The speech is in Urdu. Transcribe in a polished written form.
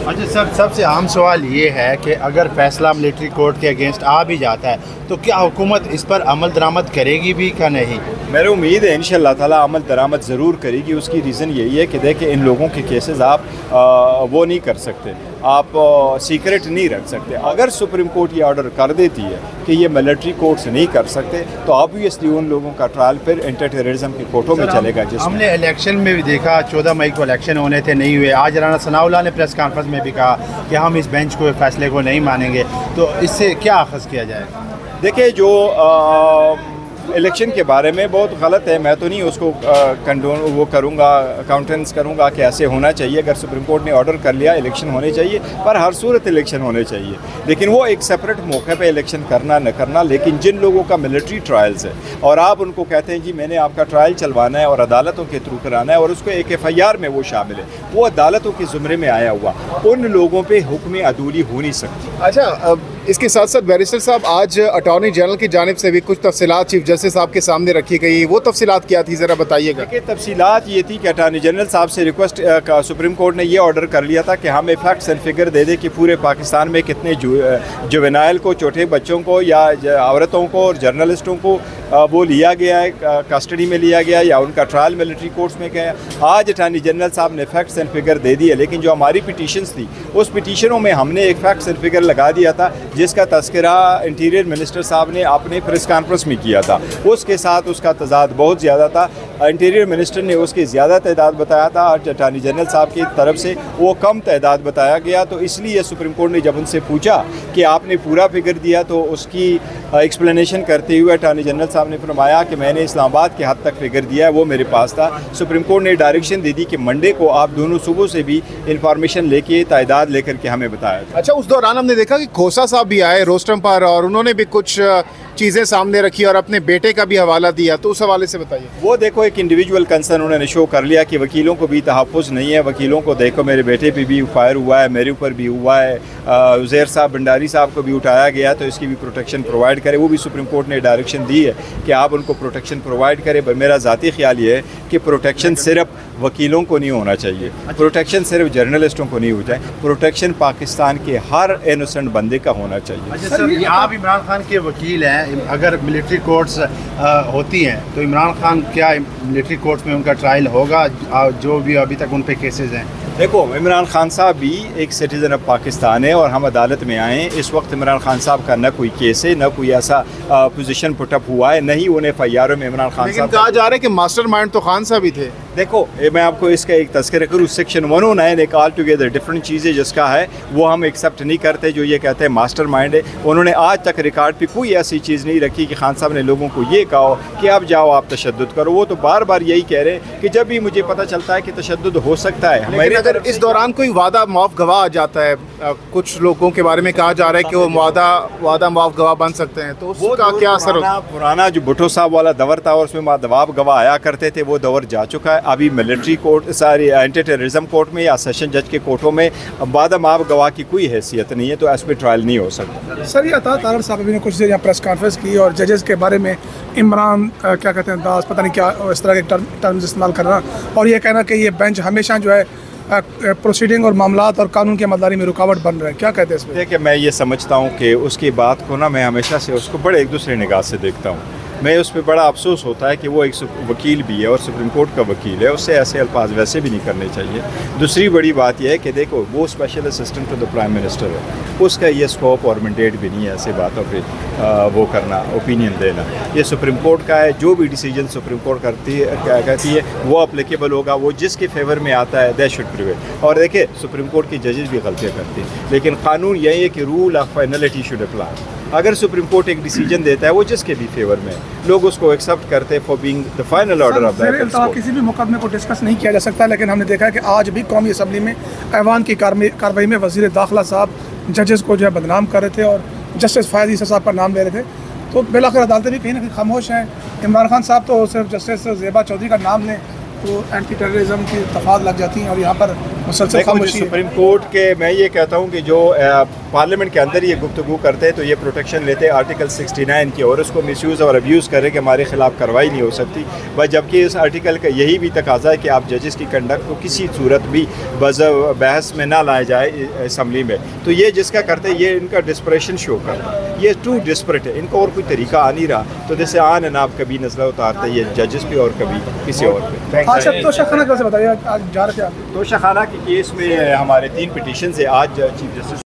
اچھا سر، سب سے عام سوال یہ ہے کہ اگر فیصلہ ملٹری کورٹ کے اگینسٹ آ بھی جاتا ہے تو کیا حکومت اس پر عمل درآمد کرے گی بھی کہ نہیں؟ میرے امید ہے انشاءاللہ تعالیٰ عمل درآمد ضرور کرے گی. اس کی ریزن یہی ہے کہ دیکھیں ان لوگوں کے کیسز آپ وہ نہیں کر سکتے, آپ سیکرٹ نہیں رکھ سکتے. اگر سپریم کورٹ یہ آرڈر کر دیتی ہے کہ یہ ملٹری کورٹ سے نہیں کر سکتے تو آبویسلی ان لوگوں کا ٹرائل پھر انٹر ٹیررزم کی کورٹوں میں چلے گا. ہم نے الیکشن میں بھی دیکھا 14 مئی کو الیکشن ہونے تھے, نہیں ہوئے. آج رانا ثناء اللہ نے پریس کانفرنس میں بھی کہا کہ ہم اس بینچ کو فیصلے کو نہیں مانیں گے, تو اس سے کیا اخذ کیا جائے؟ دیکھیں جو الیکشن کے بارے میں بہت غلط ہے, میں تو نہیں اس کو کنڈون وہ کروں گا, کاؤنٹنس کروں گا کہ ایسے ہونا چاہیے. اگر سپریم کورٹ نے آرڈر کر لیا الیکشن ہونے چاہیے, پر ہر صورت الیکشن ہونے چاہیے, لیکن وہ ایک سپریٹ موقع پہ الیکشن کرنا نہ کرنا. لیکن جن لوگوں کا ملٹری ٹرائلز ہے اور آپ ان کو کہتے ہیں جی میں نے آپ کا ٹرائل چلوانا ہے اور عدالتوں کے تھرو کرانا ہے اور اس کو ایک FIR میں وہ شامل ہے, وہ عدالتوں کے زمرے میں آیا ہوا, ان لوگوں پہ حکم عدولی ہو نہیں سکتی. اچھا, اس کے ساتھ ساتھ بیرسٹر صاحب آج اٹارنی جنرل کی جانب سے بھی کچھ تفصیلات چیف جسٹس صاحب کے سامنے رکھی گئی, وہ تفصیلات کیا تھی ذرا بتائیے گا. کہ تفصیلات یہ تھی کہ اٹارنی جنرل صاحب سے ریکویسٹ سپریم کورٹ نے یہ آرڈر کر لیا تھا کہ ہمیں فیکٹس اینڈ فگر دے دے کہ پورے پاکستان میں کتنے جوینائل کو, چھوٹے بچوں کو یا عورتوں کو اور جرنلسٹوں کو وہ لیا گیا ہے, کسٹڈی میں لیا گیا یا ان کا ٹرائل ملٹری کورٹس میں گیا. آج اٹارنی جنرل صاحب نے فیکٹس اینڈ فگر دے دی ہے, لیکن جو ہماری پٹیشنز تھی اس پٹیشنوں میں ہم نے ایک فیکٹس اینڈ فگر لگا دیا تھا جس کا تذکرہ انٹیریئر منسٹر صاحب نے اپنے پریس کانفرنس میں کیا تھا. اس کے ساتھ اس کا تضاد بہت زیادہ تھا. انٹیریئر منسٹر نے اس کی زیادہ تعداد بتایا تھا اور اٹارنی جنرل صاحب کی طرف سے وہ کم تعداد بتایا گیا. تو اس لیے سپریم کورٹ نے جب ان سے پوچھا کہ آپ نے پورا فگر دیا تو اس کی ایکسپلینیشن کرتے ہوئے اٹارنی جنرل صاحب نے فرمایا کہ میں نے اسلام آباد کے حد تک فگر دیا ہے, وہ میرے پاس تھا. سپریم کورٹ نے ڈائریکشن دے دی کہ منڈے کو آپ دونوں صوبوں سے بھی انفارمیشن لے کے تعداد لے کر کے ہمیں بتایا. اچھا, اس دوران ہم نے دیکھا کہ کھوسا صاحب بھی آئے روسٹم پر اور انہوں نے بھی کچھ چیزیں سامنے رکھی اور اپنے بیٹے کا بھی حوالہ دیا, تو اس حوالے سے بتائیے. وہ دیکھو ایک انڈیویجول کنسرن انہوں نے شو کر لیا کہ وکیلوں کو بھی تحفظ نہیں ہے. وکیلوں کو دیکھو میرے بیٹے پہ بھی فائر ہوا ہے, میرے اوپر بھی ہوا ہے, عزیر صاحب بھنڈاری صاحب کو بھی اٹھایا گیا, تو اس کی بھی پروٹیکشن پرووائڈ کرے. وہ بھی سپریم کورٹ نے ڈائریکشن دی ہے کہ آپ ان کو پروٹیکشن پرووائڈ کرے. میرا ذاتی خیال یہ ہے کہ پروٹیکشن صرف وکیلوں کو نہیں ہونا چاہیے, پروٹیکشن صرف جرنلسٹوں کو نہیں ہو جائے, پروٹیکشن پاکستان کے ہر انوسنٹ بندے کا ہونا چاہیے. اچھا سر, آپ عمران خان کے وکیل ہیں, اگر ملٹری کورٹس ہوتی ہیں تو عمران خان کیا ملٹری کورٹس میں ان کا ٹرائل ہوگا جو بھی ابھی تک ان پہ کیسز ہیں؟ دیکھو عمران خان صاحب بھی ایک سٹیزن آف پاکستان ہے اور ہم عدالت میں آئے ہیں. اس وقت عمران خان صاحب کا نہ کوئی کیس ہے, نہ کوئی ایسا پوزیشن پٹ اپ ہوا ہے, نہ ہی انہیں FIR میں عمران خان صاحب. لیکن کہا جا رہا ہے کہ ماسٹر مائنڈ تو خان صاحب ہی تھے. دیکھو میں آپ کو اس کا ایک تذکرہ کروں, سیکشن 109 ایک آل ٹوگیدر ڈفرینٹ چیزیں جس کا ہے وہ ہم ایکسیپٹ نہیں کرتے. جو یہ کہتے ہیں ماسٹر مائنڈ ہے, انہوں نے آج تک ریکارڈ پہ کوئی ایسی چیز نہیں رکھی کہ خان صاحب نے لوگوں کو یہ کہا کہ اب جاؤ آپ تشدد کرو. وہ تو بار بار یہی کہہ رہے ہیں کہ جب بھی مجھے پتہ چلتا ہے کہ تشدد ہو سکتا ہے. لیکن اگر اس دوران کوئی وعدہ معاف گواہ آ جاتا ہے, کچھ لوگوں کے بارے میں کہا جا رہا ہے کہ وہ وعدہ معاف گواہ بن سکتے ہیں, تو اس کا کیا اثر ہوتا ہے؟ پرانا جو بھٹو صاحب والا دور تھا اور اس میں معاف گواہ آیا کرتے تھے, وہ دور جا چکا ہے. ابھی ملٹری کورٹ ساری اینٹی ٹیررزم کورٹ میں یا سیشن جج کے کورٹوں میں بعد معاف گواہ کی کوئی حیثیت نہیں ہے, تو اس پہ ٹرائل نہیں ہو سکتا. سر یہ عطا تارڑ صاحب ابھی نے کچھ دیر یہاں پریس کانفرنس کی اور ججز کے بارے میں عمران کیا کہتے ہیں داس پتہ نہیں کیا اس طرح کے ٹرمز استعمال کرنا, اور یہ کہنا کہ یہ بینچ ہمیشہ جو ہے پروسیڈنگ اور معاملات اور قانون کی عملداری میں رکاوٹ بن رہا ہے. کیا کہتے ہیں اس پہ؟ دیکھیں میں یہ سمجھتا ہوں کہ اس کی بات کو نا میں ہمیشہ سے اس کو بڑے ایک دوسرے نگاہ سے دیکھتا ہوں. میں اس پہ بڑا افسوس ہوتا ہے کہ وہ ایک وکیل بھی ہے اور سپریم کورٹ کا وکیل ہے, اس سے ایسے الفاظ ویسے بھی نہیں کرنے چاہیے. دوسری بڑی بات یہ ہے کہ دیکھو وہ special assistant to the prime minister ہے, اس کا یہ اسکوپ اور مینڈیٹ بھی نہیں ہے ایسے باتوں پہ وہ کرنا, اوپینین دینا. یہ سپریم کورٹ کا ہے, جو بھی ڈیسیجن سپریم کورٹ کہتی ہے وہ اپلیکیبل ہوگا, وہ جس کے فیور میں آتا ہے دیٹ شوڈ پریویل. اور دیکھیں سپریم کورٹ کی ججز بھی غلطیاں کرتی ہیں, لیکن قانون یہی ہے کہ rule of finality should apply. اگر سپریم کورٹ ایک ڈیسیجن دیتا ہے وہ جس کے بھی فیور میں, لوگ اس کو ایکسیپٹ کرتے ہیں for being the final order of the. کسی بھی مقدمے کو ڈسکس نہیں کیا جا سکتا, لیکن ہم نے دیکھا ہے کہ آج بھی قومی اسمبلی میں ایوان کی کارروائی میں وزیر داخلہ صاحب ججز کو جو ہے بدنام کر رہے تھے اور جسٹس فائز عیسیٰ صاحب کا نام لے رہے تھے. تو بالآخر عدالتیں بھی کہیں نہ کہیں خاموش ہیں. عمران خان صاحب تو صرف جسٹس زیبا چودھری کا نام لیں تو اینٹی ٹیررزم کی دفعات لگ جاتی ہیں اور یہاں پر مسلسل دیکھو خاموشی ہے. سپریم کورٹ کے میں یہ کہتا ہوں کہ جو پارلیمنٹ کے اندر یہ گفتگو کرتے ہیں تو یہ پروٹیکشن لیتے ہیں آرٹیکل 69 کی اور اس کو مس یوز اور ابیوز کرے کہ ہمارے خلاف کارروائی نہیں ہو سکتی. بس جبکہ اس آرٹیکل کا یہی بھی تقاضا ہے کہ آپ ججز کی کنڈکٹ کو کسی صورت بھی بحث میں نہ لایا جائے اسمبلی میں. تو یہ جس کا کرتے یہ ان کا ڈسپریشن شو کرتا ہے, یہ ٹو ڈسپریٹ ہے, ان کو اور کوئی طریقہ آ نہیں رہا. تو جیسے آن اینڈ آپ کبھی نزلہ اتارتے ہیں یہ ججز پہ اور کبھی کسی اور پہ. اچھا توشہ خانہ کیسے بتائیے, آج جا رہے تھے آپ؟ توشہ خانہ کے کیس میں ہمارے 3 پٹیشنز ہیں. آج چیف جسٹس